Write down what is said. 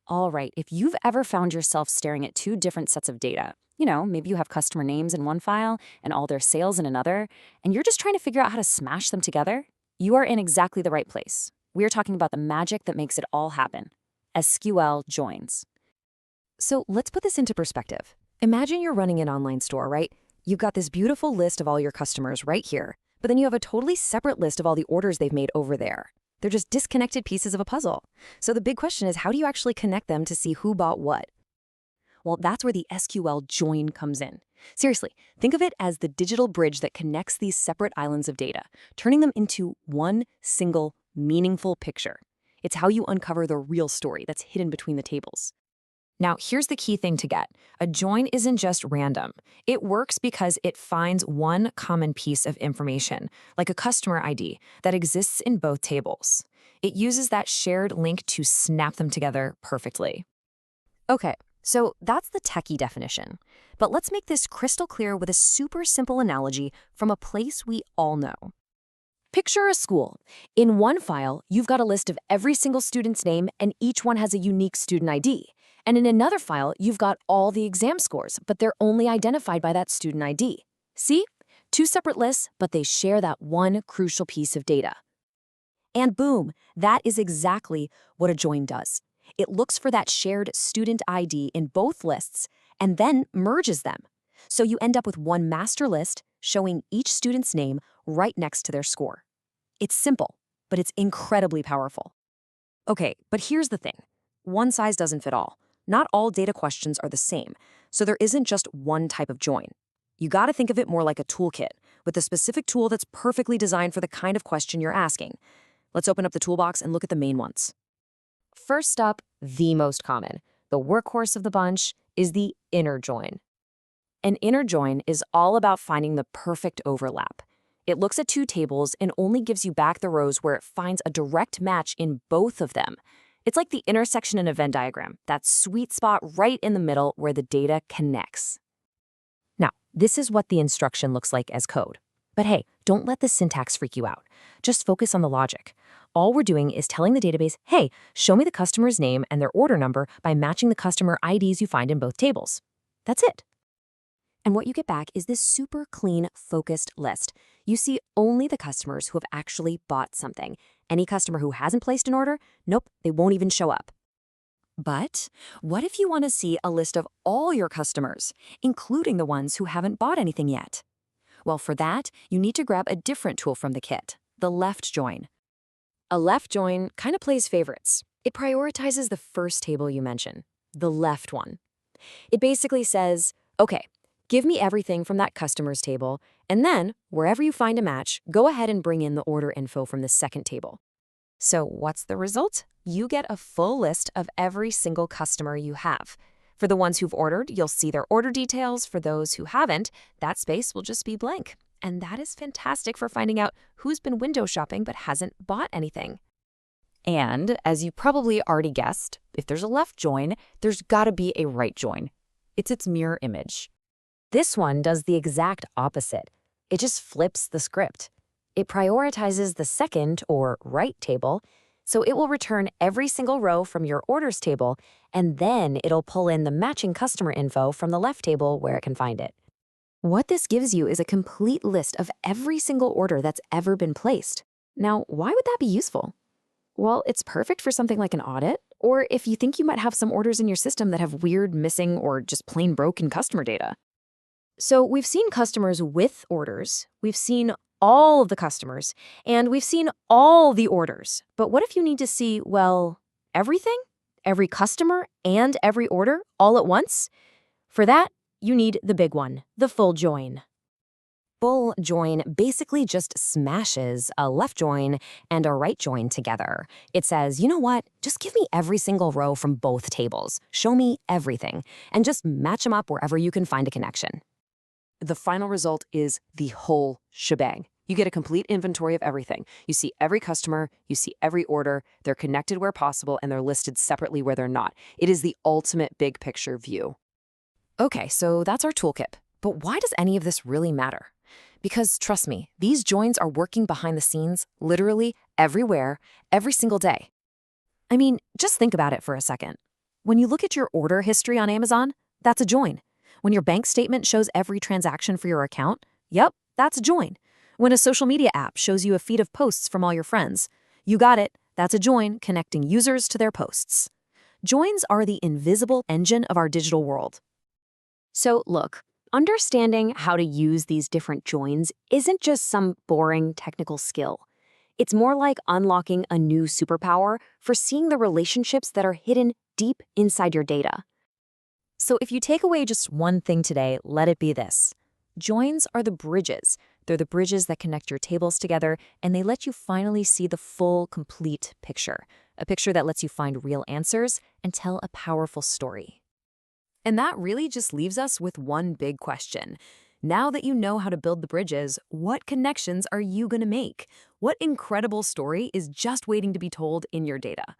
All right, if you've ever found yourself staring at two different sets of data, maybe you have customer names in one file and all their sales in another, and you're just trying to figure out how to smash them together, you are in exactly the right place. We are talking about the magic that makes it all happen. SQL Joins. So let's put this into perspective. Imagine you're running an online store, right? You've got this beautiful list of all your customers right here, but then you have a totally separate list of all the orders they've made over there. They're just disconnected pieces of a puzzle. So the big question is, how do you actually connect them to see who bought what? Well, that's where the SQL Join comes in. Seriously, think of it as the digital bridge that connects these separate islands of data, turning them into one single, meaningful picture. It's how you uncover the real story that's hidden between the tables. Now, here's the key thing to get. A join isn't just random. It works because it finds one common piece of information, like a customer ID, that exists in both tables. It uses that shared link to snap them together perfectly. Okay, so that's the techie definition. But let's make this crystal clear with a super simple analogy from a place we all know. Picture a school. In one file, you've got a list of every single student's name, and each one has a unique student ID. And in another file, you've got all the exam scores, but they're only identified by that student ID. See? Two separate lists, but they share that one crucial piece of data. And boom, that is exactly what a join does. It looks for that shared student ID in both lists and then merges them. So you end up with one master list showing each student's name right next to their score. It's simple, but it's incredibly powerful. Okay, but here's the thing. One size doesn't fit all. Not all data questions are the same, so there isn't just one type of join. You gotta think of it more like a toolkit, with a specific tool that's perfectly designed for the kind of question you're asking. Let's open up the toolbox and look at the main ones. First up, the most common, the workhorse of the bunch, is the inner join. An inner join is all about finding the perfect overlap. It looks at two tables and only gives you back the rows where it finds a direct match in both of them. It's like the intersection in a Venn diagram, that sweet spot right in the middle where the data connects. Now, this is what the instruction looks like as code. But hey, don't let the syntax freak you out. Just focus on the logic. All we're doing is telling the database, hey, show me the customer's name and their order number by matching the customer IDs you find in both tables. That's it. And what you get back is this super clean, focused list. You see only the customers who have actually bought something. Any customer who hasn't placed an order, nope, they won't even show up. But what if you want to see a list of all your customers, including the ones who haven't bought anything yet? Well, for that, you need to grab a different tool from the kit, the left join. A left join kind of plays favorites. It prioritizes the first table you mention, the left one. It basically says, okay, give me everything from that customer's table, and then, wherever you find a match, go ahead and bring in the order info from the second table. So what's the result? You get a full list of every single customer you have. For the ones who've ordered, you'll see their order details. For those who haven't, that space will just be blank. And that is fantastic for finding out who's been window shopping but hasn't bought anything. And, as you probably already guessed, if there's a left join, there's gotta be a right join. It's its mirror image. This one does the exact opposite. It just flips the script. It prioritizes the second, or right table, so it will return every single row from your orders table, and then it'll pull in the matching customer info from the left table where it can find it. What this gives you is a complete list of every single order that's ever been placed. Now, why would that be useful? Well, it's perfect for something like an audit, or if you think you might have some orders in your system that have weird, missing, or just plain broken customer data. So we've seen customers with orders, we've seen all of the customers, and we've seen all the orders. But what if you need to see, well, everything? Every customer and every order all at once? For that, you need the big one, the full join. Full join basically just smashes a left join and a right join together. It says, you know what, just give me every single row from both tables. Show me everything, and just match them up wherever you can find a connection. The final result is the whole shebang. You get a complete inventory of everything. You see every customer, you see every order, they're connected where possible, and they're listed separately where they're not. It is the ultimate big picture view. Okay, so that's our toolkit. But why does any of this really matter? Because trust me, these joins are working behind the scenes, literally everywhere, every single day. I mean, just think about it for a second. When you look at your order history on Amazon, that's a join. When your bank statement shows every transaction for your account, yep, that's a join. When a social media app shows you a feed of posts from all your friends, you got it, that's a join connecting users to their posts. Joins are the invisible engine of our digital world. So, look, understanding how to use these different joins isn't just some boring technical skill. It's more like unlocking a new superpower for seeing the relationships that are hidden deep inside your data. So if you take away just one thing today, let it be this. Joins are the bridges. They're the bridges that connect your tables together, and they let you finally see the full, complete picture. A picture that lets you find real answers and tell a powerful story. And that really just leaves us with one big question. Now that you know how to build the bridges, what connections are you going to make? What incredible story is just waiting to be told in your data?